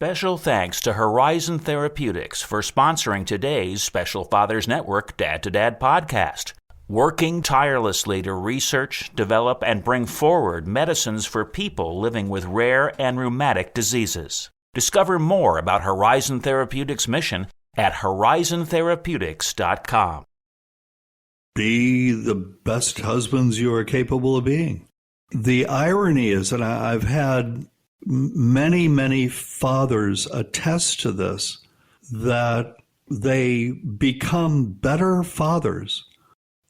Special thanks to Horizon Therapeutics for sponsoring today's Special Fathers Network Dad to Dad podcast. Working tirelessly to research, develop, and bring forward medicines for people living with rare and rheumatic diseases. Discover more about Horizon Therapeutics' mission at horizontherapeutics.com. Be the best husbands you are capable of being. The irony is that I've had many fathers attest to this, that they become better fathers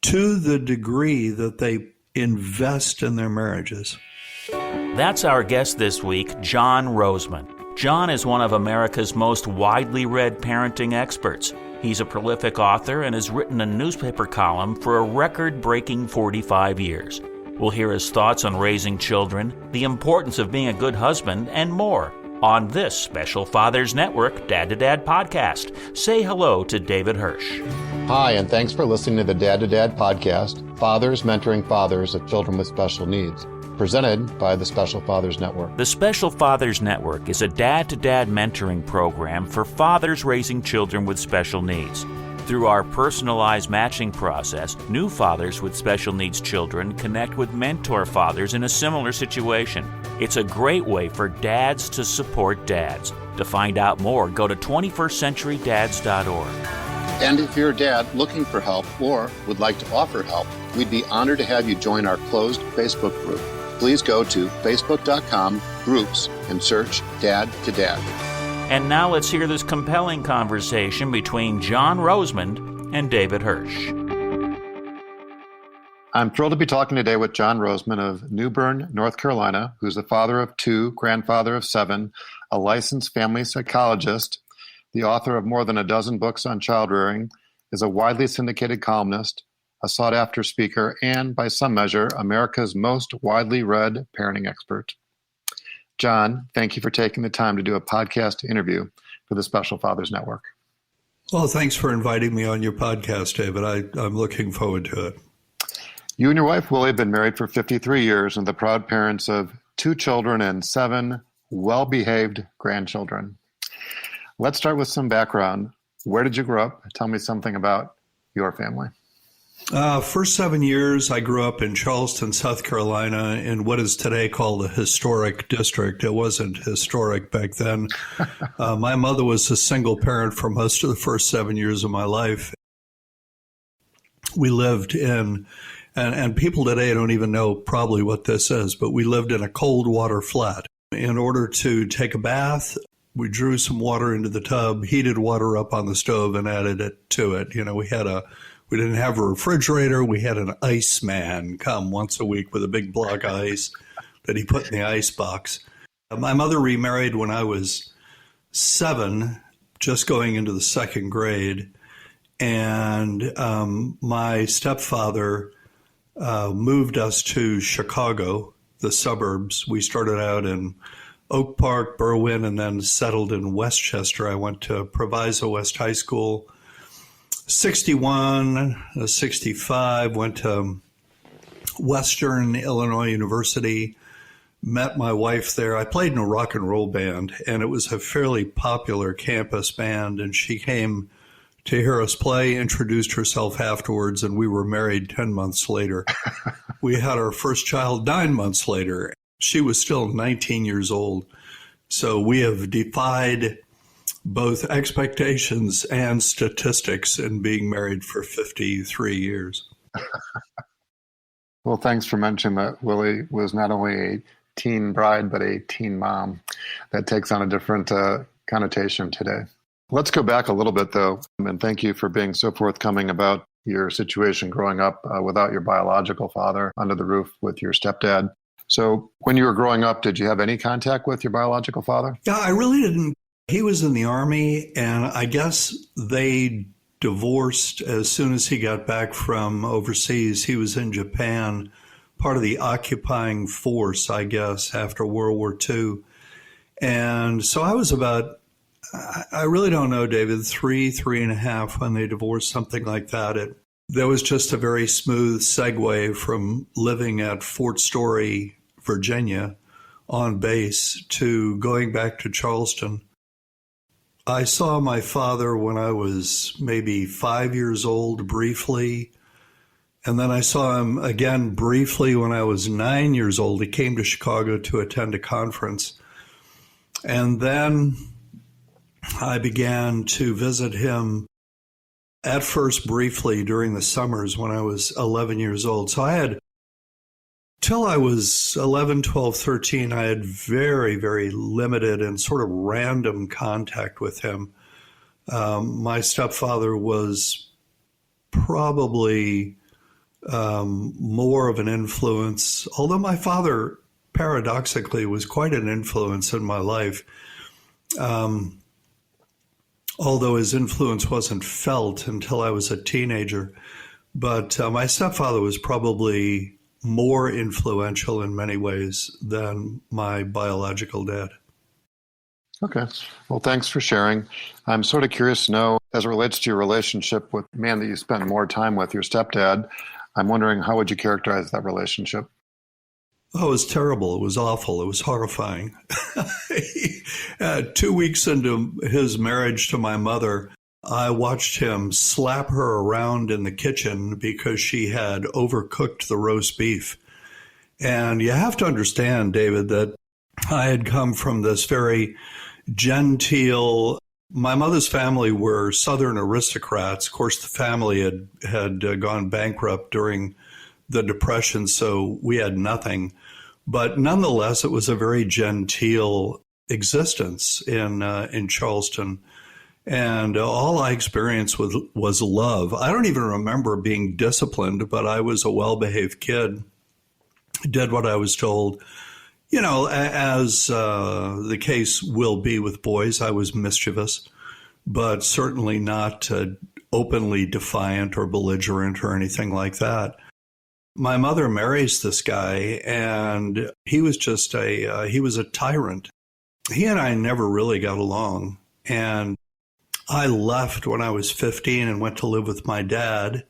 to the degree that they invest in their marriages. That's our guest this week, John Rosemond. John is one of America's most widely read parenting experts. He's a prolific author and has written a newspaper column for a record-breaking 45 years. We'll hear his thoughts on raising children, the importance of being a good husband, and more on this Special Fathers Network Dad to Dad podcast. Say hello to David Hirsch. Hi, and thanks for listening to the Dad to Dad podcast, Fathers Mentoring Fathers of Children with Special Needs, presented by the Special Fathers Network. The Special Fathers Network is a dad-to-dad mentoring program for fathers raising children with special needs. Through our personalized matching process, new fathers with special needs children connect with mentor fathers in a similar situation. It's a great way for dads to support dads. To find out more, go to 21stcenturydads.org. And if you're a dad looking for help or would like to offer help, we'd be honored to have you join our closed Facebook group. Please go to facebook.com/groups and search Dad to Dad. And now let's hear this compelling conversation between John Rosemond and David Hirsch. I'm thrilled to be talking today with John Rosemond of New Bern, North Carolina, who's the father of 2, grandfather of 7, a licensed family psychologist, the author of more than a dozen books on child rearing, is a widely syndicated columnist, a sought-after speaker, and, by some measure, America's most widely read parenting expert. John, thank you for taking the time to do a podcast interview for the Special Fathers Network. Well, thanks for inviting me on your podcast, David. I'm looking forward to it. You and your wife, Willie, have been married for 53 years and the proud parents of 2 children and 7 well-behaved grandchildren. Let's start with some background. Where did you grow up? Tell me something about your family. First 7 years, I grew up in Charleston, South Carolina, in what is today called a historic district. It wasn't historic back then. My mother was a single parent for most of the first 7 years of my life. We lived in, and people today don't even know probably what this is, but we lived in a cold water flat. In order to take a bath, we drew some water into the tub, heated water up on the stove, and added it to it. You know, we didn't have a refrigerator. We had an ice man come once a week with a big block of ice that he put in the ice box. My mother remarried when I was 7, just going into the 2nd grade. And my stepfather moved us to Chicago, the suburbs. We started out in Oak Park, Berwyn, and then settled in Westchester. I went to Proviso West High School. 61, 65, went to Western Illinois University, met my wife there. I played in a rock and roll band, and it was a fairly popular campus band, and she came to hear us play, introduced herself afterwards, and we were married 10 months later. We had our first child 9 months later. She was still 19 years old. So we have defied both expectations and statistics in being married for 53 years. Well, thanks for mentioning that Willie was not only a teen bride, but a teen mom. That takes on a different connotation today. Let's go back a little bit, though, and thank you for being so forthcoming about your situation growing up without your biological father under the roof with your stepdad. So when you were growing up, did you have any contact with your biological father? Yeah, I really didn't. He was in the Army, and I guess they divorced as soon as he got back from overseas. He was in Japan, part of the occupying force, I guess, after World War II. And so I was about, I really don't know, David, 3 and a half when they divorced, something like that. There was just a very smooth segue from living at Fort Story, Virginia, on base, to going back to Charleston. I saw my father when I was maybe 5 years old briefly. And then I saw him again briefly when I was 9 years old. He came to Chicago to attend a conference. And then I began to visit him at first briefly during the summers when I was 11 years old. So I had, till I was 11, 12, 13, I had very, very limited and sort of random contact with him. My stepfather was probably more of an influence, although my father paradoxically was quite an influence in my life. Although his influence wasn't felt until I was a teenager. But my stepfather was probably more influential in many ways than my biological dad. Okay. Well, thanks for sharing. I'm sort of curious to know, as it relates to your relationship with the man that you spent more time with, your stepdad, I'm wondering, how would you characterize that relationship? Oh, it was terrible. It was awful. It was horrifying. 2 weeks into his marriage to my mother, I watched him slap her around in the kitchen because she had overcooked the roast beef. And you have to understand, David, that I had come from this very genteel, my mother's family were Southern aristocrats. Of course, the family had gone bankrupt during the Depression, so we had nothing. But nonetheless, it was a very genteel existence in Charleston. And all I experienced was love. I don't even remember being disciplined, but I was a well-behaved kid, did what I was told. You know, as the case will be with boys, I was mischievous, but certainly not openly defiant or belligerent or anything like that. My mother marries this guy, and he was just he was a tyrant. He and I never really got along. And I left when I was 15 and went to live with my dad,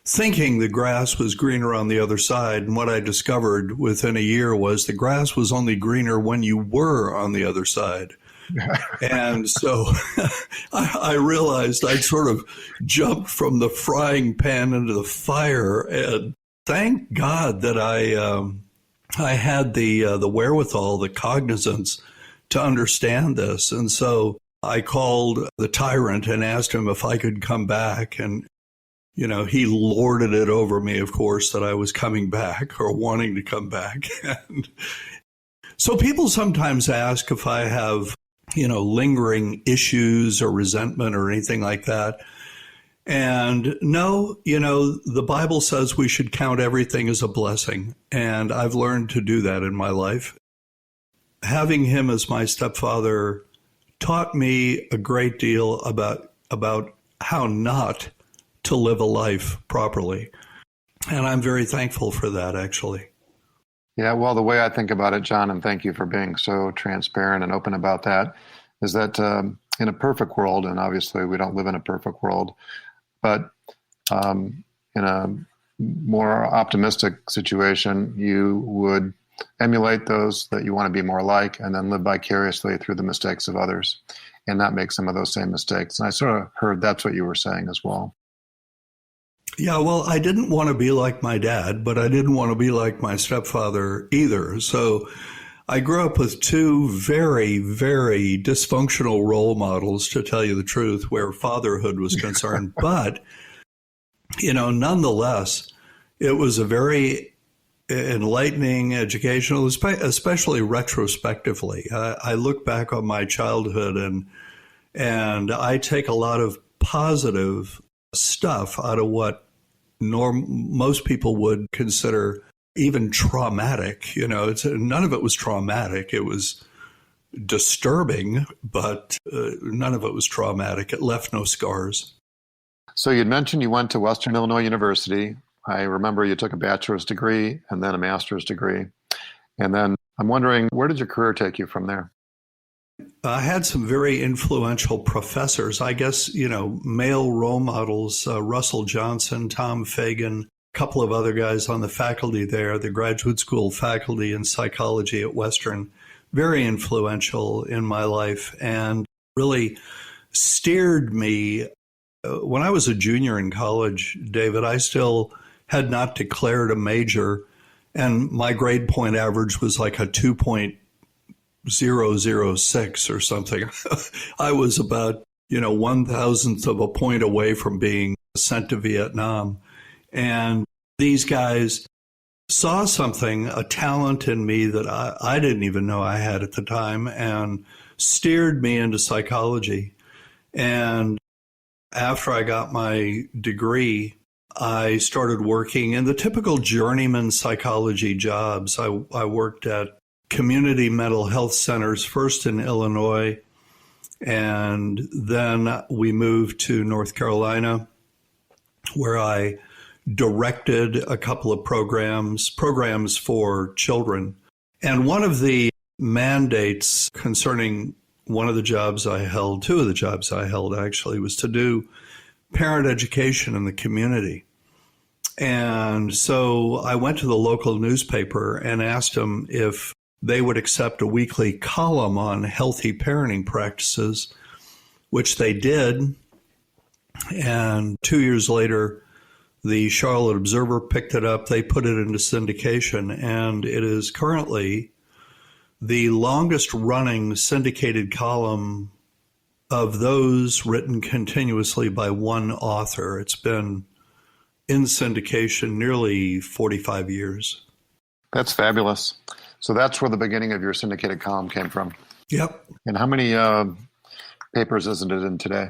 thinking the grass was greener on the other side. And what I discovered within a year was the grass was only greener when you were on the other side. And so I realized I'd sort of jumped from the frying pan into the fire. And thank God that I had the wherewithal, the cognizance to understand this. And so I called the tyrant and asked him if I could come back. And, you know, he lorded it over me, of course, that I was coming back or wanting to come back. And so people sometimes ask if I have, you know, lingering issues or resentment or anything like that. And no, you know, the Bible says we should count everything as a blessing. And I've learned to do that in my life. Having him as my stepfather taught me a great deal about how not to live a life properly. And I'm very thankful for that, actually. Yeah, well, the way I think about it, John, and thank you for being so transparent and open about that, is that in a perfect world, and obviously we don't live in a perfect world, but in a more optimistic situation, you would emulate those that you want to be more like and then live vicariously through the mistakes of others and not make some of those same mistakes. And I sort of heard that's what you were saying as well. Yeah, well, I didn't want to be like my dad, but I didn't want to be like my stepfather either. So I grew up with two very, very dysfunctional role models, to tell you the truth, where fatherhood was concerned. But, you know, nonetheless, it was a very enlightening, educational, especially retrospectively. I look back on my childhood and I take a lot of positive stuff out of what most people would consider even traumatic. You know, none of it was traumatic. It was disturbing, but none of it was traumatic. It left no scars. So you'd mentioned you went to Western Illinois University. I remember you took a bachelor's degree and then a master's degree. And then I'm wondering, where did your career take you from there? I had some very influential professors, I guess, you know, male role models, Russell Johnson, Tom Fagan, a couple of other guys on the faculty there, the graduate school faculty in psychology at Western, very influential in my life. And really steered me. When I was a junior in college, David, I still had not declared a major, and my grade point average was like a 2.006 or something. I was about, 1,000th of a point away from being sent to Vietnam. And these guys saw something, a talent in me that I didn't even know I had at the time, and steered me into psychology. And after I got my degree, I started working in the typical journeyman psychology jobs. I worked at community mental health centers, first in Illinois, and then we moved to North Carolina, where I directed a couple of programs for children. And one of the mandates concerning one of the jobs I held, two of the jobs I held actually, was to do parent education in the community. And so I went to the local newspaper and asked them if they would accept a weekly column on healthy parenting practices, which they did. And 2 years later, the Charlotte Observer picked it up. They put it into syndication, and it is currently the longest running syndicated column of those written continuously by one author. It's been in syndication nearly 45 years. That's fabulous. So that's where the beginning of your syndicated column came from. Yep. And how many papers isn't it in today?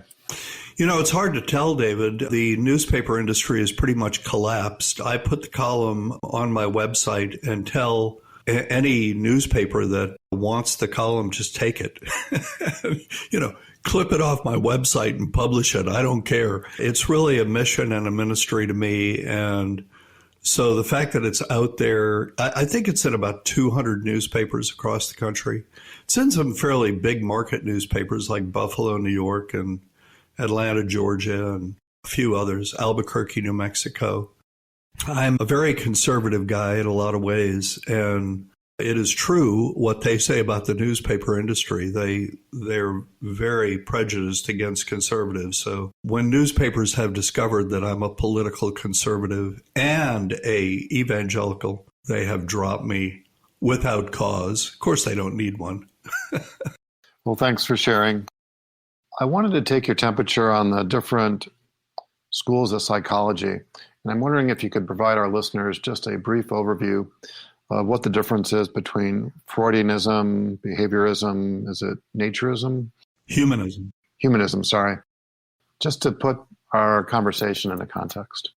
It's hard to tell, David. The newspaper industry has pretty much collapsed. I put the column on my website and tell any newspaper that wants the column, just take it. Clip it off my website and publish it. I don't care. It's really a mission and a ministry to me. And so the fact that it's out there, I think it's in about 200 newspapers across the country. It's in some fairly big market newspapers like Buffalo, New York, and Atlanta, Georgia, and a few others, Albuquerque, New Mexico. I'm a very conservative guy in a lot of ways, and it is true what they say about the newspaper industry. They're very prejudiced against conservatives. So when newspapers have discovered that I'm a political conservative and a evangelical, they have dropped me without cause. Of course, they don't need one. Well, thanks for sharing. I wanted to take your temperature on the different schools of psychology. And I'm wondering if you could provide our listeners just a brief overview of what the difference is between Freudianism, behaviorism, is it naturism? Humanism, sorry. Just to put our conversation into context.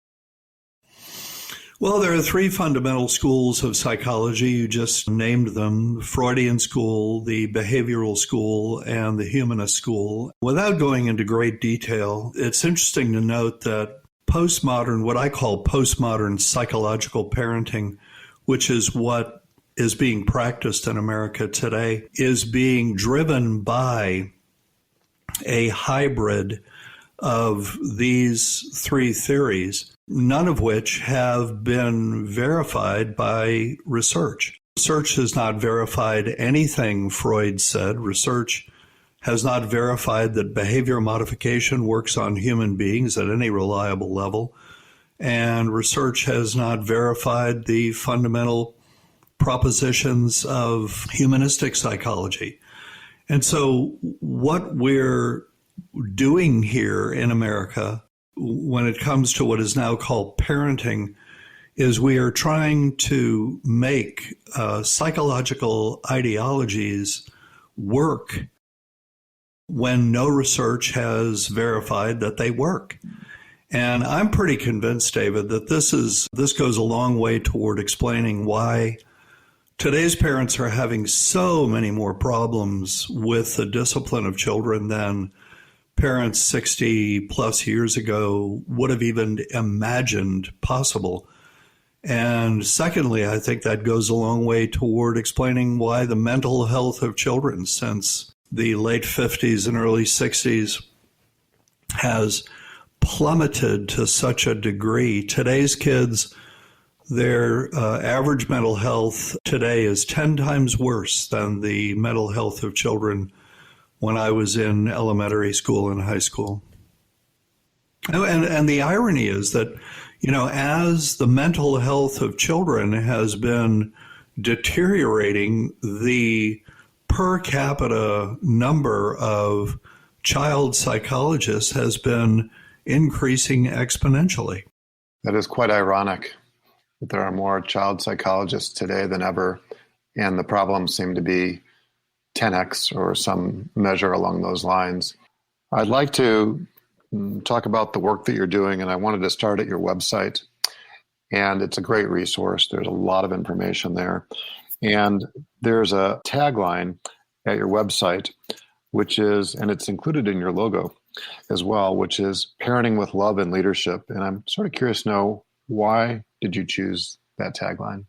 Well, there are three fundamental schools of psychology. You just named them: the Freudian school, the behavioral school, and the humanist school. Without going into great detail, it's interesting to note that what I call postmodern psychological parenting, which is what is being practiced in America today, is being driven by a hybrid of these three theories, none of which have been verified by research. Research has not verified anything Freud said. Research has not verified that behavior modification works on human beings at any reliable level. And research has not verified the fundamental propositions of humanistic psychology. And so what we're doing here in America when it comes to what is now called parenting is we are trying to make psychological ideologies work when no research has verified that they work. And I'm pretty convinced, David, that this goes a long way toward explaining why today's parents are having so many more problems with the discipline of children than parents 60 plus years ago would have even imagined possible. And secondly, I think that goes a long way toward explaining why the mental health of children since the late 50s and early 60s has plummeted to such a degree. Today's kids, their average mental health today is 10 times worse than the mental health of children when I was in elementary school and high school. And the irony is that, as the mental health of children has been deteriorating, the per capita number of child psychologists has been increasing exponentially. That is quite ironic that there are more child psychologists today than ever, and the problems seem to be 10x or some measure along those lines. I'd like to talk about the work that you're doing, and I wanted to start at your website. And it's a great resource. There's a lot of information there. And there's a tagline at your website, which is, and it's included in your logo as well, which is parenting with love and leadership. And I'm sort of curious to know, why did you choose that tagline?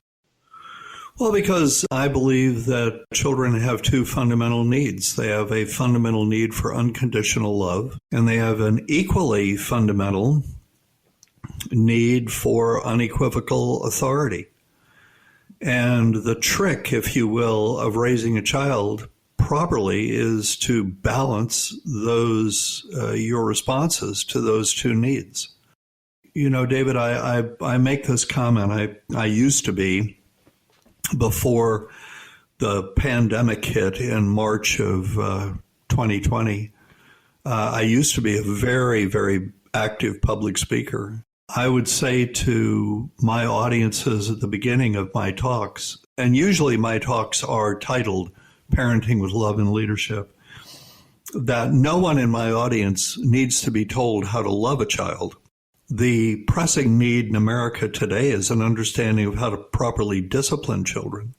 Well, because I believe that children have two fundamental needs. They have a fundamental need for unconditional love, and they have an equally fundamental need for unequivocal authority. And the trick, if you will, of raising a child properly is to balance those, your responses to those two needs. David, I make this comment. I used to be, before the pandemic hit in March of 2020, I used to be a very, very active public speaker. I would say to my audiences at the beginning of my talks, and usually my talks are titled Parenting with Love and Leadership, that no one in my audience needs to be told how to love a child. The pressing need in America today is an understanding of how to properly discipline children,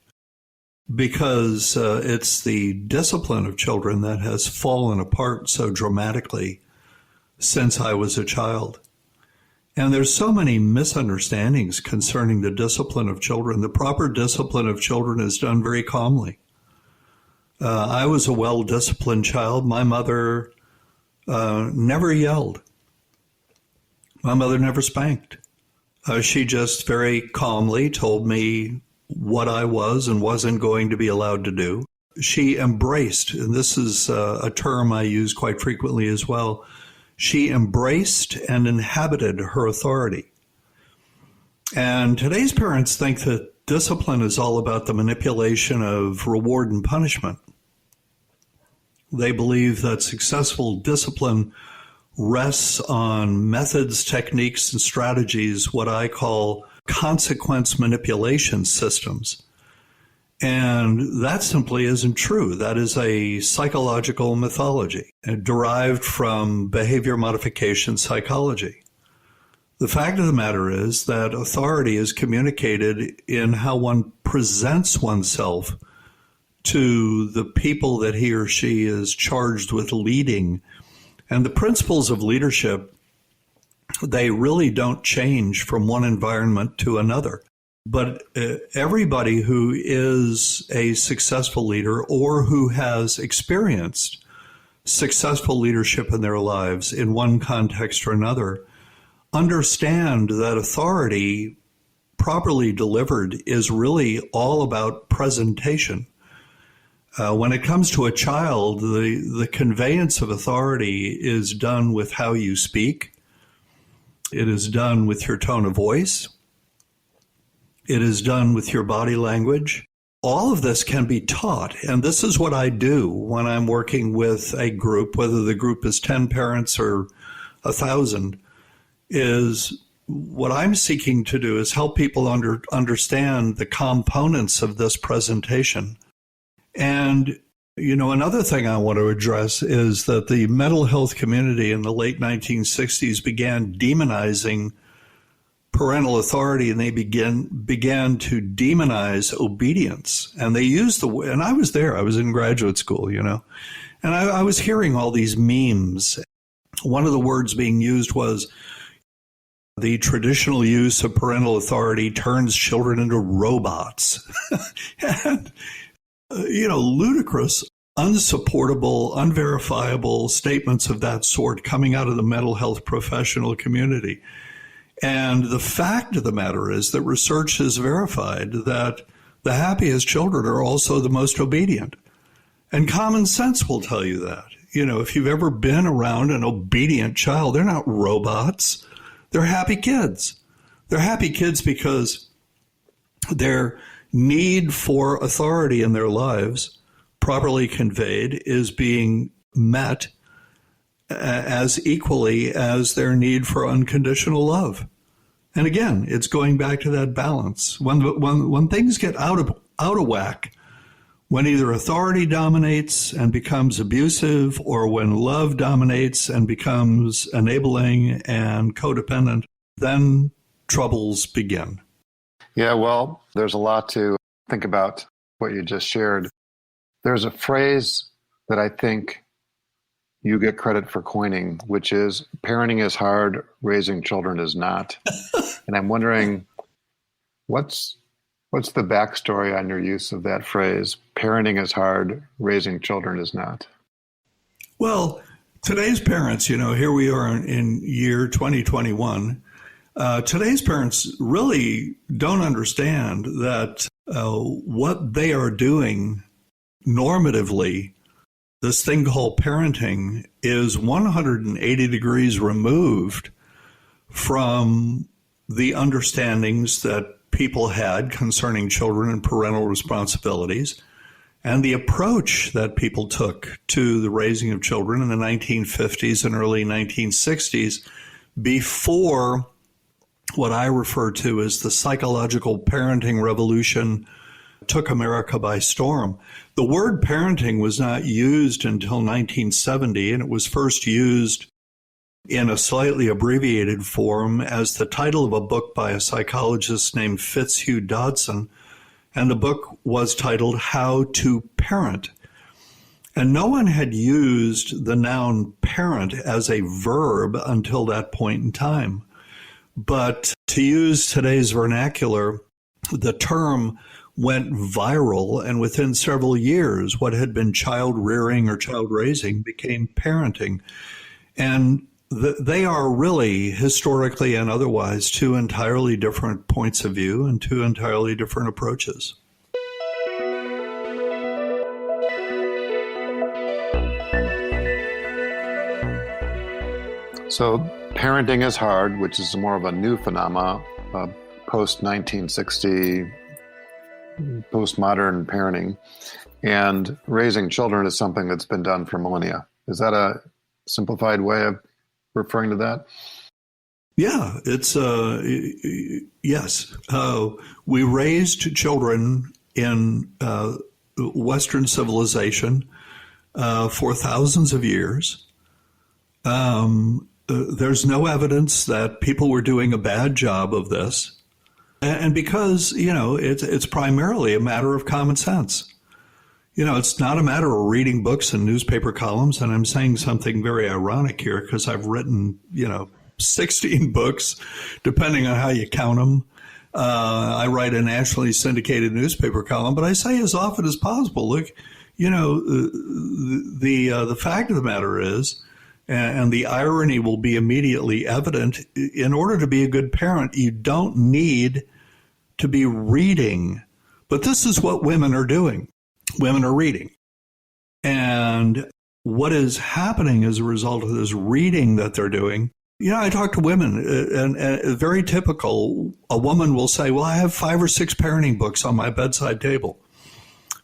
because it's the discipline of children that has fallen apart so dramatically since I was a child. And there's so many misunderstandings concerning the discipline of children. The proper discipline of children is done very calmly. I was a well-disciplined child. My mother never yelled. My mother never spanked. She just very calmly told me what I was and wasn't going to be allowed to do. She embraced, and this is a term I use quite frequently as well, she embraced and inhabited her authority. And today's parents think that discipline is all about the manipulation of reward and punishment. They believe that successful discipline rests on methods, techniques, and strategies, what I call consequence manipulation systems. And that simply isn't true. That is a psychological mythology derived from behavior modification psychology. The fact of the matter is that authority is communicated in how one presents oneself to the people that he or she is charged with leading. And the principles of leadership, they really don't change from one environment to another. But everybody who is a successful leader or who has experienced successful leadership in their lives in one context or another understand that authority properly delivered is really all about presentation. When it comes to a child, the conveyance of authority is done with how you speak. It is done with your tone of voice. It is done with your body language. All of this can be taught, and this is what I do when I'm working with a group, whether the group is 10 parents or 1,000, is what I'm seeking to do is help people understand the components of this presentation. And, another thing I want to address is that the mental health community in the late 1960s began demonizing parental authority, and they began to demonize obedience. And they used and I was there, I was in graduate school, and I was hearing all these memes. One of the words being used was the traditional use of parental authority turns children into robots. And, ludicrous, unsupportable, unverifiable statements of that sort coming out of the mental health professional community. And the fact of the matter is that research has verified that the happiest children are also the most obedient. And common sense will tell you that. If you've ever been around an obedient child, they're not robots. They're happy kids. They're happy kids because their need for authority in their lives, properly conveyed, is being met as equally as their need for unconditional love. And again, it's going back to that balance. When things get out of whack, when either authority dominates and becomes abusive, or when love dominates and becomes enabling and codependent, then troubles begin. Yeah, well, there's a lot to think about what you just shared. There's a phrase that I think you get credit for coining, which is parenting is hard, raising children is not. And I'm wondering, what's the backstory on your use of that phrase? Parenting is hard, raising children is not. Well, today's parents, here we are in year 2021. Today's parents really don't understand that what they are doing normatively, this thing called parenting, is 180 degrees removed from the understandings that people had concerning children and parental responsibilities, and the approach that people took to the raising of children in the 1950s and early 1960s before what I refer to as the psychological parenting revolution took America by storm. The word parenting was not used until 1970, and it was first used in a slightly abbreviated form as the title of a book by a psychologist named Fitzhugh Dodson, and the book was titled How to Parent. And no one had used the noun parent as a verb until that point in time. But to use today's vernacular, the term went viral, and within several years, what had been child rearing or child raising became parenting. And they are really, historically and otherwise, two entirely different points of view and two entirely different approaches. So parenting is hard, which is more of a new phenomena, post-1960, postmodern parenting, and raising children is something that's been done for millennia. Is that a simplified way of referring to that? Yeah, it's yes. We raised children in Western civilization for thousands of years. There's no evidence that people were doing a bad job of this. And because, it's primarily a matter of common sense. It's not a matter of reading books and newspaper columns. And I'm saying something very ironic here because I've written, 16 books, depending on how you count them. I write a nationally syndicated newspaper column, but I say as often as possible, look, the fact of the matter is, and the irony will be immediately evident, in order to be a good parent, you don't need to be reading. But this is what women are doing. Women are reading. And what is happening as a result of this reading that they're doing, I talk to women, and very typical, a woman will say, well, I have 5 or 6 parenting books on my bedside table.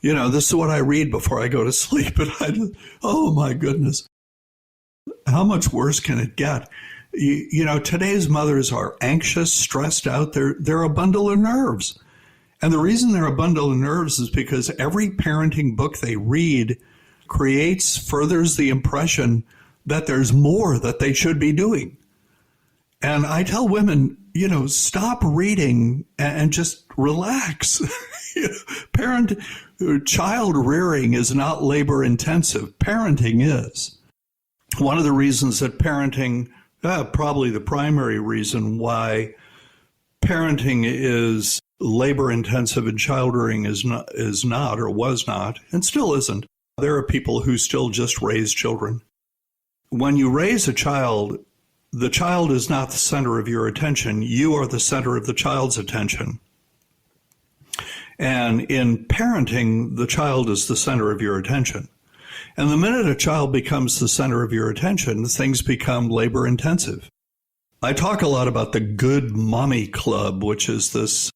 This is what I read before I go to sleep. And oh my goodness. How much worse can it get? Today's mothers are anxious, stressed out. They're a bundle of nerves. And the reason they're a bundle of nerves is because every parenting book they read furthers the impression that there's more that they should be doing. And I tell women, stop reading and just relax. Child rearing is not labor intensive. Parenting is. One of the reasons that parenting, probably the primary reason why parenting is labor intensive and child rearing is not or was not, and still isn't. There are people who still just raise children. When you raise a child, the child is not the center of your attention. You are the center of the child's attention. And in parenting, the child is the center of your attention. And the minute a child becomes the center of your attention, things become labor intensive. I talk a lot about the Good Mommy Club, which is this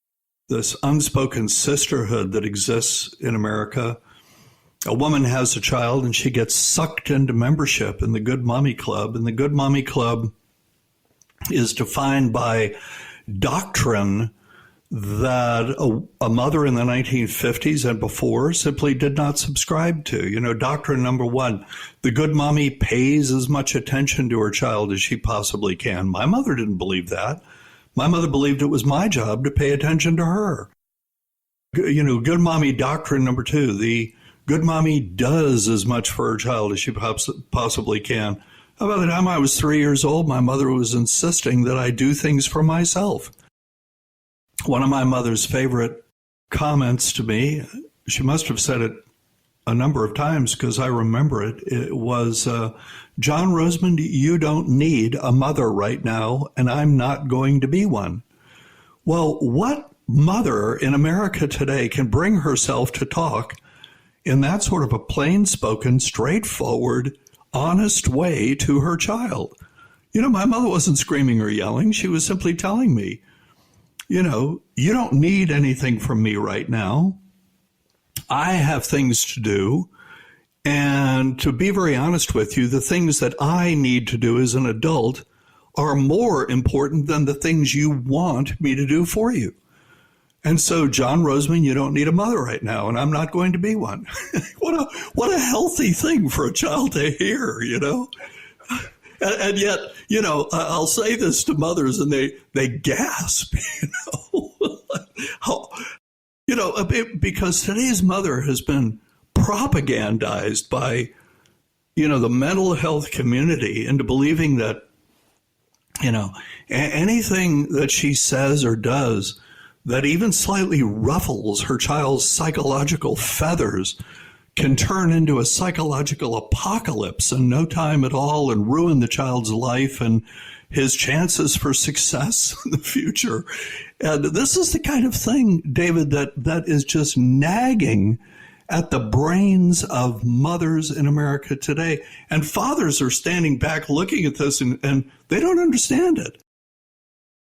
unspoken sisterhood that exists in America. A woman has a child and she gets sucked into membership in the Good Mommy Club. And the Good Mommy Club is defined by doctrine that a mother in the 1950s and before simply did not subscribe to. You know, doctrine number one, the good mommy pays as much attention to her child as she possibly can. My mother didn't believe that. My mother believed it was my job to pay attention to her. You know, good mommy doctrine number two, the good mommy does as much for her child as she possibly can. By the time I was 3 years old, my mother was insisting that I do things for myself. One of my mother's favorite comments to me, she must have said it a number of times because I remember it, it was, John Rosemond, you don't need a mother right now, and I'm not going to be one. Well, what mother in America today can bring herself to talk in that sort of a plain-spoken, straightforward, honest way to her child? You know, my mother wasn't screaming or yelling. She was simply telling me, you know, you don't need anything from me right now. I have things to do. And to be very honest with you, the things that I need to do as an adult are more important than the things you want me to do for you. And so, John Rosemond, you don't need a mother right now, and I'm not going to be one. What a healthy thing for a child to hear, you know? And yet, you know, I'll say this to mothers and they gasp, you know, because today's mother has been propagandized by, you know, the mental health community into believing that, you know, anything that she says or does that even slightly ruffles her child's psychological feathers can turn into a psychological apocalypse in no time at all and ruin the child's life and his chances for success in the future. And this is the kind of thing, David, that is just nagging at the brains of mothers in America today. And fathers are standing back looking at this and they don't understand it.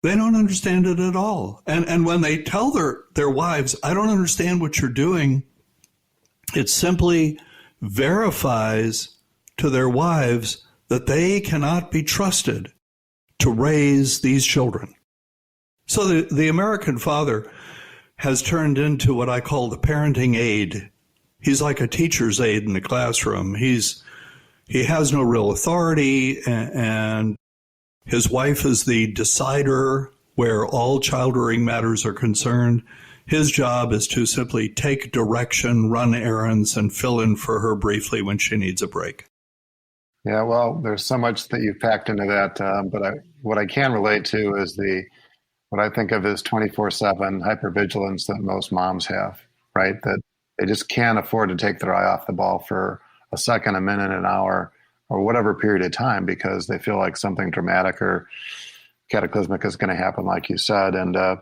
They don't understand it at all. And when they tell their wives, I don't understand what you're doing, it simply verifies to their wives that they cannot be trusted to raise these children. So the American father has turned into what I call the parenting aide. He's like a teacher's aide in the classroom. He has no real authority, and his wife is the decider where all child-rearing matters are concerned. His job is to simply take direction, run errands, and fill in for her briefly when she needs a break. Yeah, well, there's so much that you've packed into that, but what I can relate to is what I think of as 24/7 hypervigilance that most moms have, right? That they just can't afford to take their eye off the ball for a second, a minute, an hour, or whatever period of time because they feel like something dramatic or cataclysmic is going to happen, like you said. And I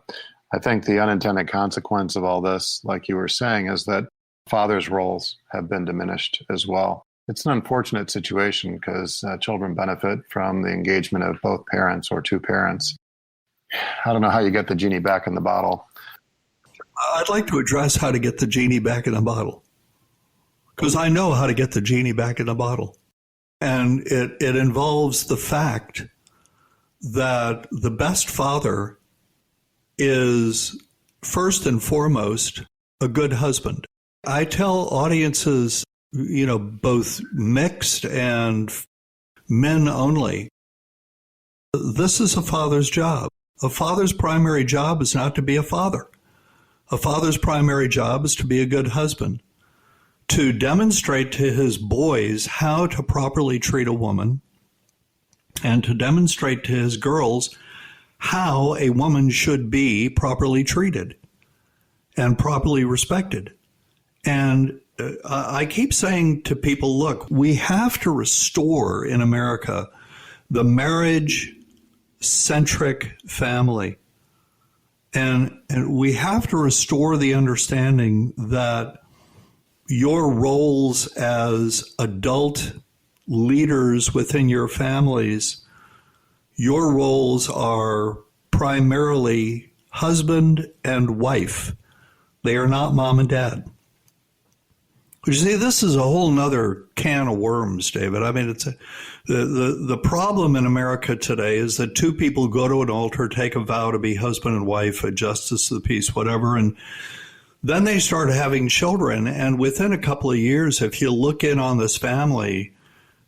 think the unintended consequence of all this, like you were saying, is that fathers' roles have been diminished as well. It's an unfortunate situation because children benefit from the engagement of both parents or two parents. I don't know how you get the genie back in the bottle. I'd like to address how to get the genie back in the bottle because I know how to get the genie back in the bottle. And it involves the fact that the best father is first and foremost a good husband. I tell audiences, you know, both mixed and men only, this is a father's job. A father's primary job is not to be a father. A father's primary job is to be a good husband, to demonstrate to his boys how to properly treat a woman, and to demonstrate to his girls how a woman should be properly treated and properly respected. And I keep saying to people, look, we have to restore in America the marriage-centric family. And we have to restore the understanding that, your roles as adult leaders within your families, your roles are primarily husband and wife. They are not mom and dad. You see, this is a whole nother can of worms, David. I mean, the problem in America today is that two people go to an altar, take a vow to be husband and wife, a justice of the peace, whatever, and then they start having children. And within a couple of years, if you look in on this family,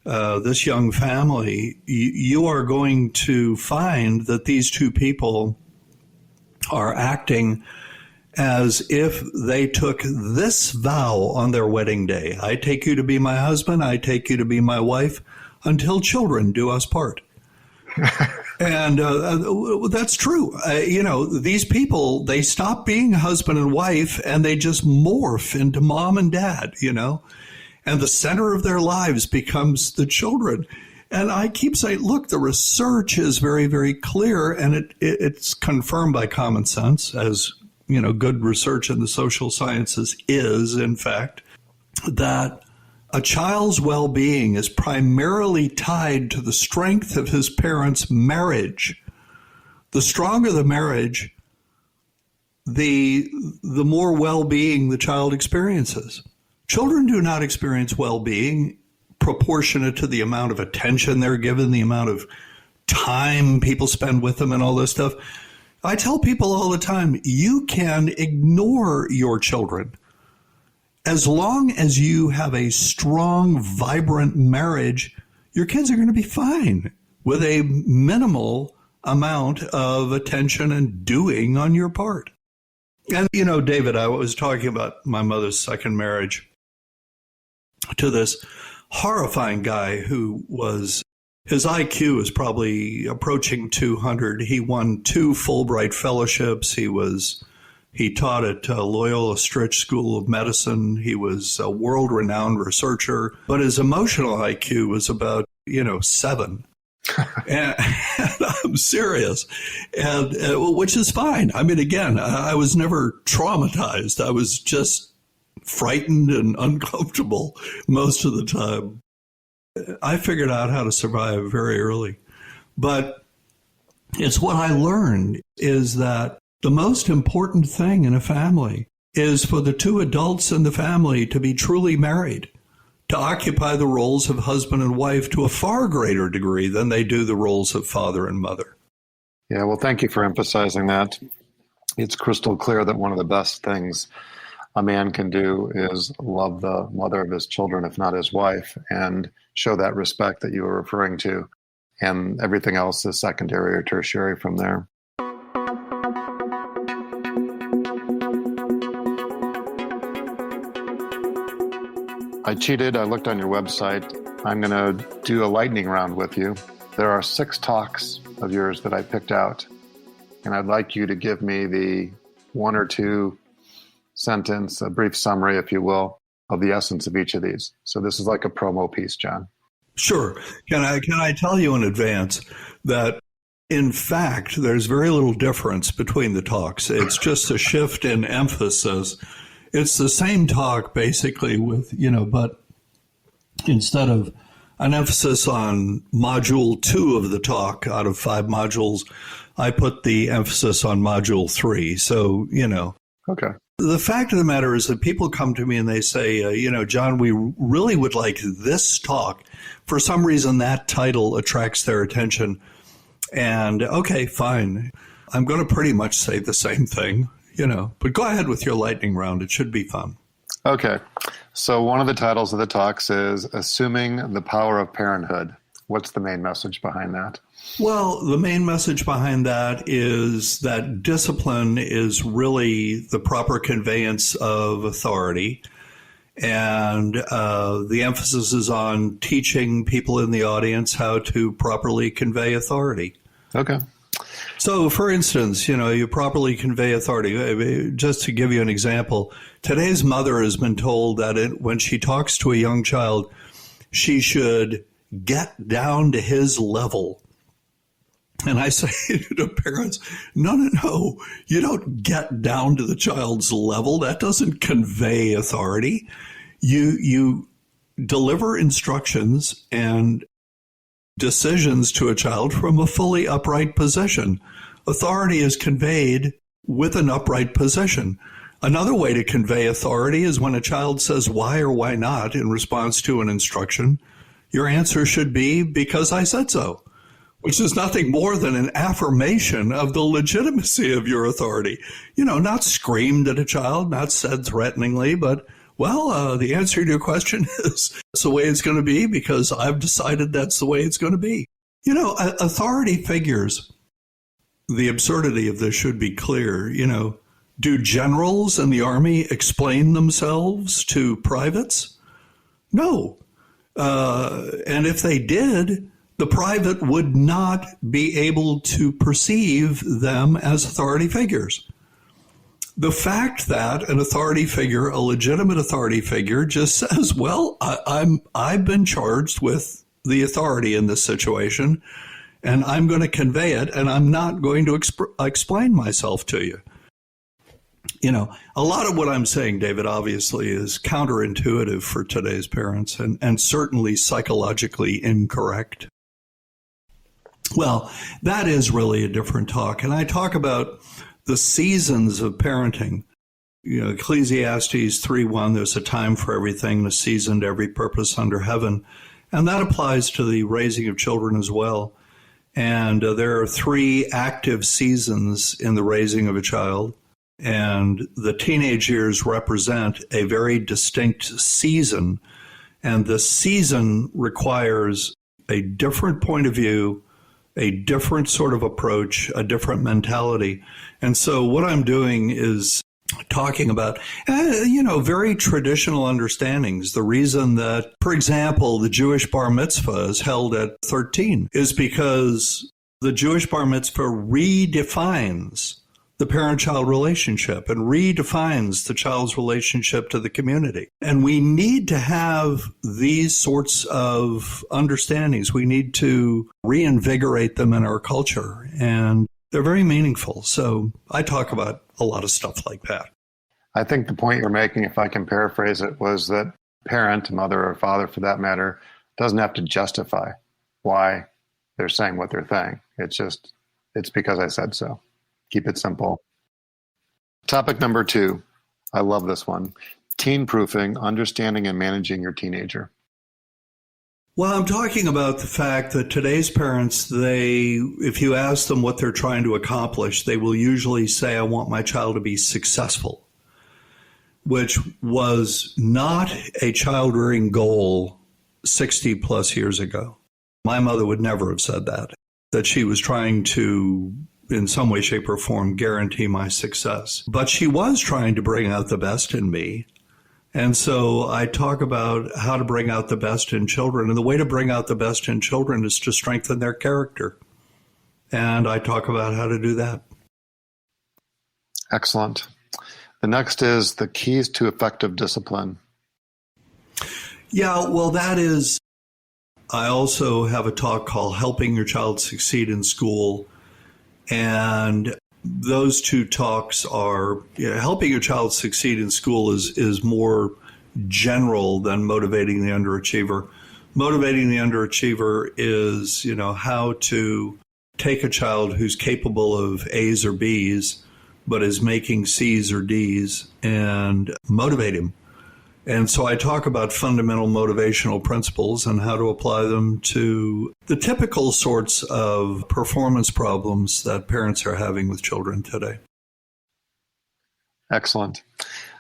this young family, you are going to find that these two people are acting as if they took this vow on their wedding day. I take you to be my husband, I take you to be my wife, until children do us part. And that's true. These people, they stop being husband and wife and they just morph into mom and dad, and the center of their lives becomes the children. And I keep saying, look, the research is very, very clear, and it's confirmed by common sense, as good research in the social sciences is, in fact, that a child's well-being is primarily tied to the strength of his parents' marriage. The stronger the marriage, the more well-being the child experiences. Children do not experience well-being proportionate to the amount of attention they're given, the amount of time people spend with them and all this stuff. I tell people all the time, you can ignore your children. As long as you have a strong, vibrant marriage, your kids are going to be fine with a minimal amount of attention and doing on your part. And, David, I was talking about my mother's second marriage to this horrifying guy who his IQ is probably approaching 200. He won 2 Fulbright fellowships. He taught at Loyola Stritch School of Medicine. He was a world-renowned researcher, but his emotional IQ was about, 7. and I'm serious, and which is fine. I mean, again, I was never traumatized. I was just frightened and uncomfortable most of the time. I figured out how to survive very early. But it's what I learned is that the most important thing in a family is for the two adults in the family to be truly married, to occupy the roles of husband and wife to a far greater degree than they do the roles of father and mother. Yeah, well, thank you for emphasizing that. It's crystal clear that one of the best things a man can do is love the mother of his children, if not his wife, and show that respect that you were referring to. And everything else is secondary or tertiary from there. I cheated. I looked on your website. I'm going to do a lightning round with you. There are 6 talks of yours that I picked out, and I'd like you to give me the 1 or 2 sentence, a brief summary, if you will, of the essence of each of these. So this is like a promo piece, John. Sure. Can I tell you in advance that, in fact, there's very little difference between the talks. It's just a shift in emphasis. It's the same talk, basically, with, but instead of an emphasis on module 2 of the talk out of 5 modules, I put the emphasis on module 3. So, Okay. The fact of the matter is that people come to me and they say, John, we really would like this talk. For some reason, that title attracts their attention. And okay, fine. I'm going to pretty much say the same thing, but go ahead with your lightning round. It should be fun. Okay. So one of the titles of the talks is Assuming the Power of Parenthood. What's the main message behind that? Well, the main message behind that is that discipline is really the proper conveyance of authority. And the emphasis is on teaching people in the audience how to properly convey authority. Okay. So, for instance, you properly convey authority. Just to give you an example, today's mother has been told that when she talks to a young child, she should get down to his level. And I say to parents, no, you don't get down to the child's level. That doesn't convey authority. You deliver instructions and decisions to a child from a fully upright position. Authority is conveyed with an upright position. Another way to convey authority is when a child says why or why not in response to an instruction. Your answer should be, because I said so, which is nothing more than an affirmation of the legitimacy of your authority. Not screamed at a child, not said threateningly, but, the answer to your question is that's the way it's going to be because I've decided that's the way it's going to be. Authority figures, the absurdity of this should be clear. Do generals in the Army explain themselves to privates? No. And if they did, the private would not be able to perceive them as authority figures. The fact that an authority figure, a legitimate authority figure, just says, I've been charged with the authority in this situation, and I'm going to convey it, and I'm not going to explain myself to you. A lot of what I'm saying, David, obviously is counterintuitive for today's parents and certainly psychologically incorrect. Well, that is really a different talk. And I talk about the seasons of parenting. Ecclesiastes 3:1, there's a time for everything, a season to every purpose under heaven. And that applies to the raising of children as well. And there are 3 active seasons in the raising of a child. And the teenage years represent a very distinct season. And the season requires a different point of view, a different sort of approach, a different mentality. And so what I'm doing is talking about, very traditional understandings. The reason that, for example, the Jewish bar mitzvah is held at 13 is because the Jewish bar mitzvah redefines the parent-child relationship and redefines the child's relationship to the community. And we need to have these sorts of understandings. We need to reinvigorate them in our culture, and they're very meaningful. So I talk about a lot of stuff like that. I think the point you're making, if I can paraphrase it, was that parent, mother or father for that matter, doesn't have to justify why they're saying what they're saying. It's because I said so. Keep it simple. Topic number 2. I love this one. Teen proofing, understanding and managing your teenager. Well, I'm talking about the fact that today's parents, if you ask them what they're trying to accomplish, they will usually say, I want my child to be successful, which was not a child-rearing goal 60 plus years ago. My mother would never have said that she was trying to, in some way, shape, or form, guarantee my success. But she was trying to bring out the best in me. And so I talk about how to bring out the best in children. And the way to bring out the best in children is to strengthen their character. And I talk about how to do that. Excellent. The next is the keys to effective discipline. Yeah, well, that is, I also have a talk called Helping Your Child Succeed in School. And those 2 talks are, helping your child succeed in school is more general than motivating the underachiever. Motivating the underachiever is, how to take a child who's capable of A's or B's, but is making C's or D's and motivate him. And so I talk about fundamental motivational principles and how to apply them to the typical sorts of performance problems that parents are having with children today. Excellent.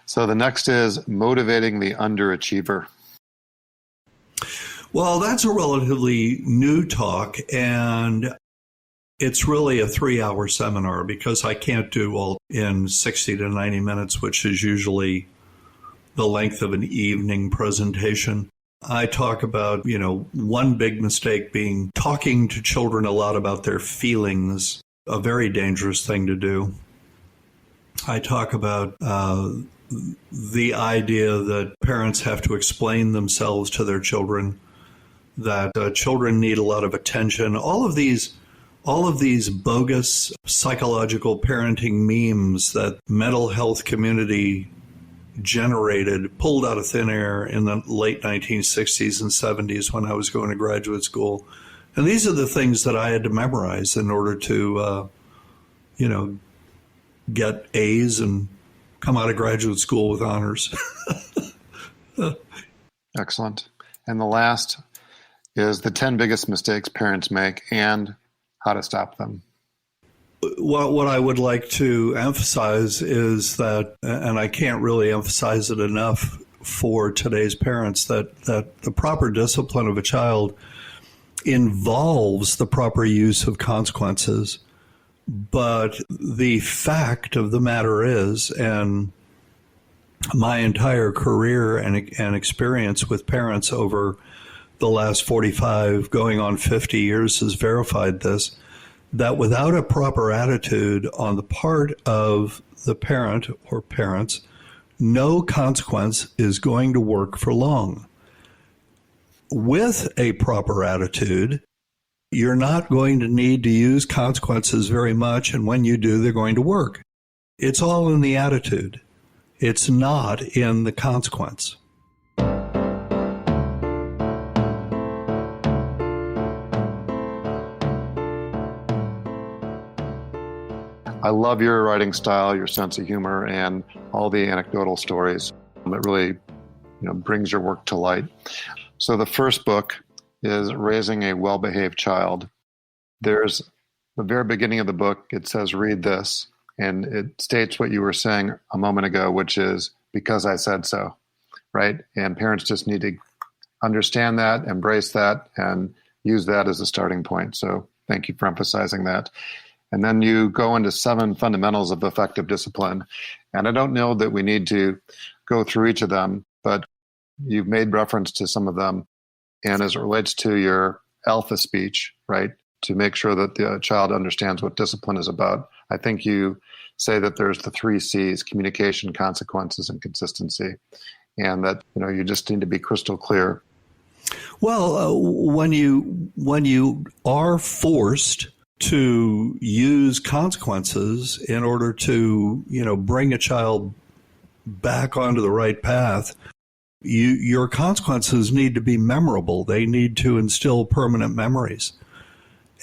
So the next is motivating the underachiever. Well, that's a relatively new talk, and it's really a 3-hour seminar because I can't do all in 60 to 90 minutes, which is usually the length of an evening presentation. I talk about, one big mistake being talking to children a lot about their feelings, a very dangerous thing to do. I talk about the idea that parents have to explain themselves to their children, that children need a lot of attention. All of these bogus psychological parenting memes that mental health community generated, pulled out of thin air in the late 1960s and 70s when I was going to graduate school. And these are the things that I had to memorize in order to, get A's and come out of graduate school with honors. Excellent. And the last is the 10 biggest mistakes parents make and how to stop them. What I would like to emphasize is that, and I can't really emphasize it enough for today's parents, that the proper discipline of a child involves the proper use of consequences. But the fact of the matter is, and my entire career and experience with parents over the last 45, going on 50 years has verified this, that without a proper attitude on the part of the parent or parents, no consequence is going to work for long. With a proper attitude, you're not going to need to use consequences very much, and when you do, they're going to work. It's all in the attitude. It's not in the consequence. I love your writing style, your sense of humor, and all the anecdotal stories. It really, brings your work to light. So the first book is Raising a Well-Behaved Child. There's the very beginning of the book, it says, read this, and it states what you were saying a moment ago, which is, because I said so, right? And parents just need to understand that, embrace that, and use that as a starting point. So thank you for emphasizing that. And then you go into 7 fundamentals of effective discipline. And I don't know that we need to go through each of them, but you've made reference to some of them. And as it relates to your alpha speech, right, to make sure that the child understands what discipline is about, I think you say that there's the 3 C's: communication, consequences, and consistency. And that, you just need to be crystal clear. Well, when you are forced to use consequences in order to, bring a child back onto the right path, your consequences need to be memorable. They need to instill permanent memories.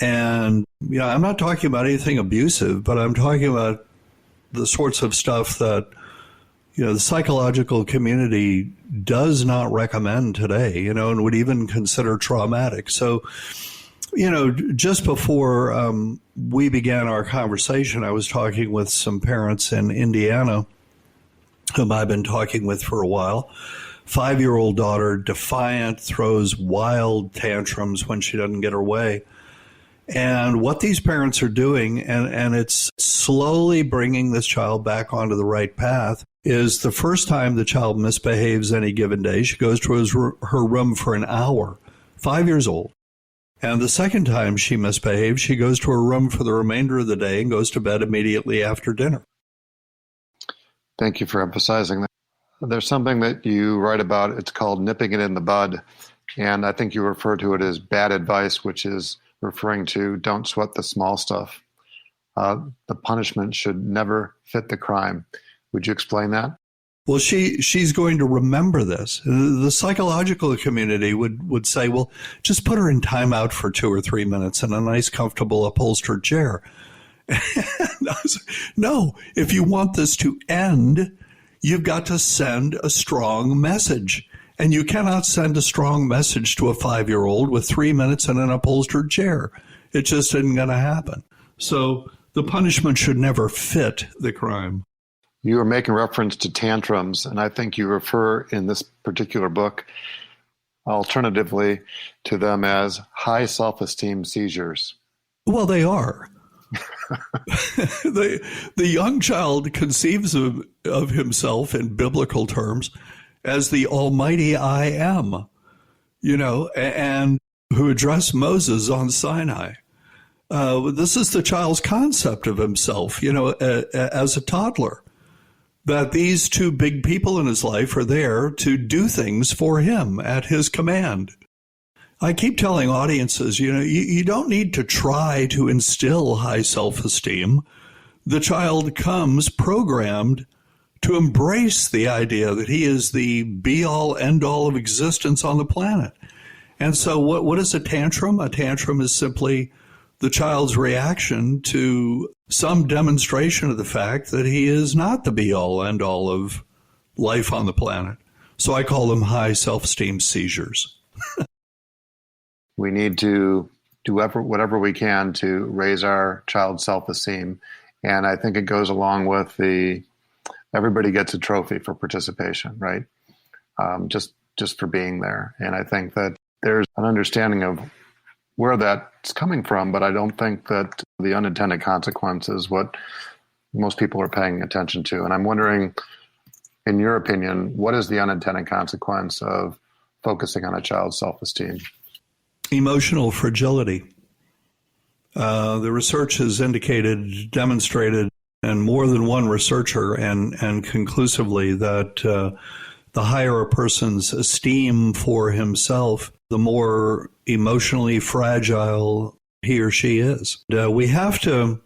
And, I'm not talking about anything abusive, but I'm talking about the sorts of stuff that, the psychological community does not recommend today, and would even consider traumatic. So, just before we began our conversation, I was talking with some parents in Indiana whom I've been talking with for a while. 5-year-old daughter, defiant, throws wild tantrums when she doesn't get her way. And what these parents are doing, and it's slowly bringing this child back onto the right path, is the first time the child misbehaves any given day, she goes to her room for an hour, 5 years old. And the second time she misbehaves, she goes to her room for the remainder of the day and goes to bed immediately after dinner. Thank you for emphasizing that. There's something that you write about. It's called nipping it in the bud. And I think you refer to it as bad advice, which is referring to don't sweat the small stuff. The punishment should never fit the crime. Would you explain that? Well, she's going to remember this. The psychological community would say, well, just put her in timeout for 2 or 3 minutes in a nice, comfortable, upholstered chair. And I was like, no, if you want this to end, you've got to send a strong message. And you cannot send a strong message to a 5-year-old with 3 minutes in an upholstered chair. It just isn't going to happen. So the punishment should never fit the crime. You are making reference to tantrums, and I think you refer in this particular book alternatively to them as high self-esteem seizures. Well, they are. The young child conceives of himself in biblical terms as the almighty I am, and who addressed Moses on Sinai. This is the child's concept of himself, as a toddler. That these 2 big people in his life are there to do things for him at his command. I keep telling audiences, you don't need to try to instill high self-esteem. The child comes programmed to embrace the idea that he is the be-all, end-all of existence on the planet. And so what is a tantrum? A tantrum is simply the child's reaction to some demonstration of the fact that he is not the be-all, end-all of life on the planet. So I call them high self-esteem seizures. We need to do whatever we can to raise our child's self-esteem. And I think it goes along with everybody gets a trophy for participation, right? Just for being there. And I think that there's an understanding of where that's coming from, but I don't think that the unintended consequence is what most people are paying attention to. And I'm wondering, in your opinion, what is the unintended consequence of focusing on a child's self-esteem? Emotional fragility. The research has demonstrated, and more than one researcher, and conclusively, that the higher a person's esteem for himself, the more emotionally fragile he or she is. We have to,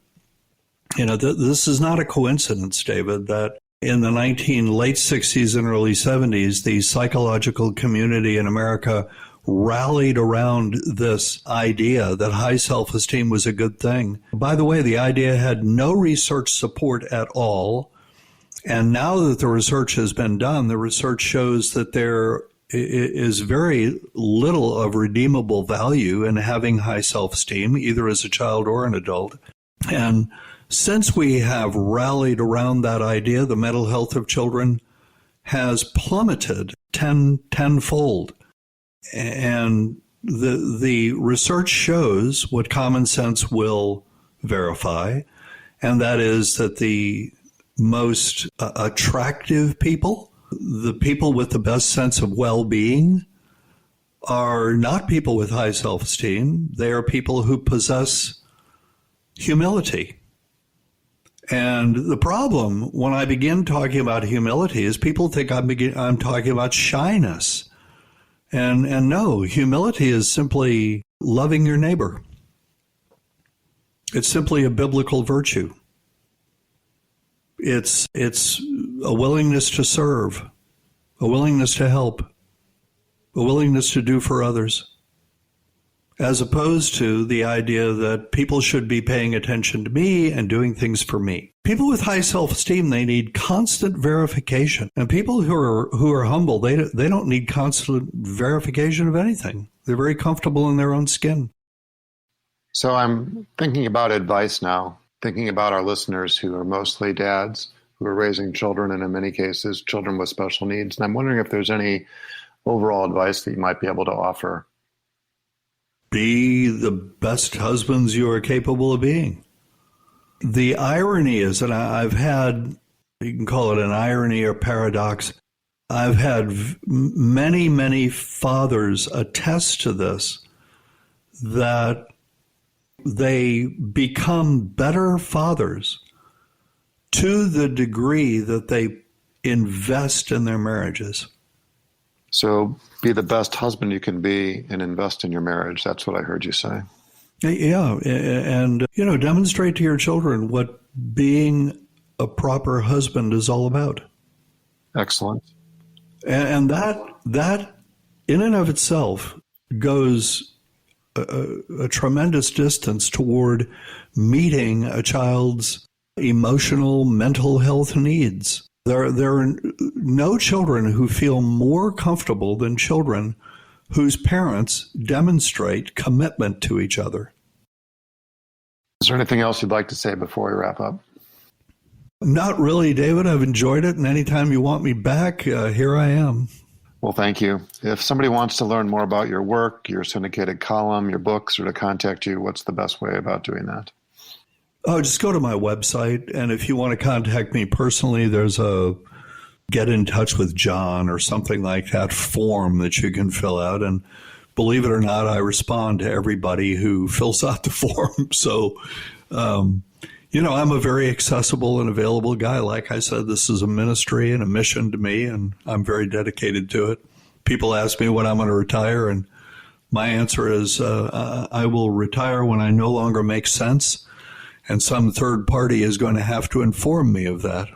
this is not a coincidence, David, that in the late 60s and early 70s, the psychological community in America rallied around this idea that high self-esteem was a good thing. By the way, the idea had no research support at all. And now that the research has been done, the research shows that there is very little of redeemable value in having high self-esteem, either as a child or an adult. And since we have rallied around that idea, the mental health of children has plummeted tenfold. And the research shows what common sense will verify, and that is that the most attractive people, the people with the best sense of well-being, are not people with high self-esteem. They are people who possess humility. And the problem when I begin talking about humility is people think I'm talking about shyness. And no, humility is simply loving your neighbor. It's simply a biblical virtue. It's a willingness to serve, a willingness to help, a willingness to do for others, as opposed to the idea that people should be paying attention to me and doing things for me. People with high self-esteem, they need constant verification. And people who are humble, they don't need constant verification of anything. They're very comfortable in their own skin. So I'm thinking about advice now, thinking about our listeners who are mostly dads who are raising children, and in many cases, children with special needs. And I'm wondering if there's any overall advice that you might be able to offer. Be the best husbands you are capable of being. The irony is, and I've had, you can call it an irony or paradox, I've had many, many fathers attest to this, that they become better fathers to the degree that they invest in their marriages. So be the best husband you can be and invest in your marriage. That's what I heard you say. Yeah, and, demonstrate to your children what being a proper husband is all about. Excellent. And that in and of itself goes a tremendous distance toward meeting a child's emotional, mental health needs. There are no children who feel more comfortable than children whose parents demonstrate commitment to each other. Is there anything else you'd like to say before we wrap up? Not really, David. I've enjoyed it, and anytime you want me back, here I am. Well, thank you. If somebody wants to learn more about your work, your syndicated column, your books, or to contact you, what's the best way about doing that? Oh, just go to my website, and if you want to contact me personally, there's a get in touch with John or something like that form that you can fill out. And believe it or not, I respond to everybody who fills out the form. So, I'm a very accessible and available guy. Like I said, this is a ministry and a mission to me, and I'm very dedicated to it. People ask me when I'm going to retire, and my answer is I will retire when I no longer make sense, and some third party is going to have to inform me of that.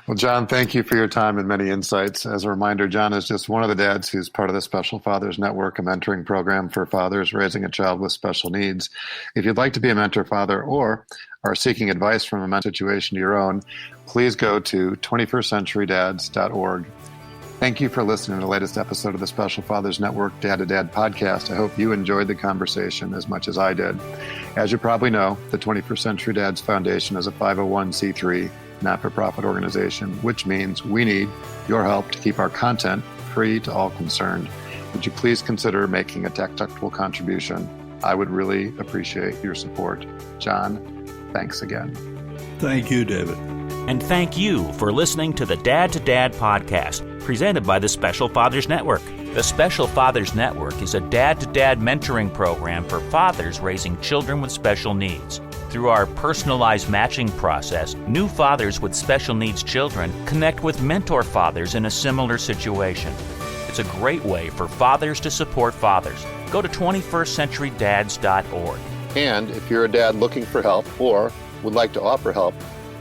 Well, John, thank you for your time and many insights. As a reminder, John is just one of the dads who's part of the Special Fathers Network, a mentoring program for fathers raising a child with special needs. If you'd like to be a mentor father or are seeking advice from a mentor situation of your own, please go to 21stcenturydads.org. Thank you for listening to the latest episode of the Special Fathers Network Dad to Dad podcast. I hope you enjoyed the conversation as much as I did. As you probably know, the 21st Century Dads Foundation is a 501c3 not-for-profit organization, which means we need your help to keep our content free to all concerned. Would you please consider making a tax-deductible contribution? I would really appreciate your support. John, thanks again. Thank you, David. And thank you for listening to the Dad to Dad podcast, presented by the Special Fathers Network. The Special Fathers Network is a dad-to-dad mentoring program for fathers raising children with special needs. Through our personalized matching process, new fathers with special needs children connect with mentor fathers in a similar situation. It's a great way for fathers to support fathers. Go to 21stcenturydads.org. And if you're a dad looking for help or would like to offer help,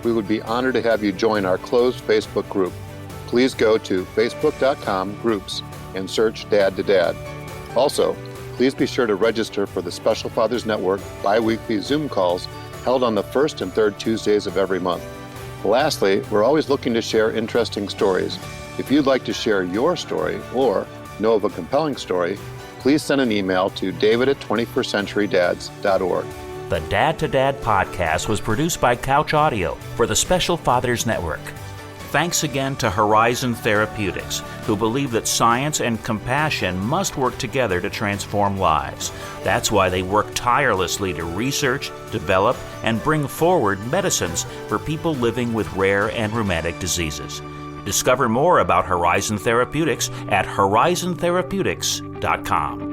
we would be honored to have you join our closed Facebook group. Please go to facebook.com/groups and search Dad to Dad. Also, please be sure to register for the Special Fathers Network bi-weekly Zoom calls held on the first and third Tuesdays of every month. Lastly, we're always looking to share interesting stories. If you'd like to share your story or know of a compelling story, please send an email to david@21stcenturydads.org. The Dad to Dad podcast was produced by Couch Audio for the Special Fathers Network. Thanks again to Horizon Therapeutics, who believe that science and compassion must work together to transform lives. That's why they work tirelessly to research, develop, and bring forward medicines for people living with rare and rheumatic diseases. Discover more about Horizon Therapeutics at horizontherapeutics.com.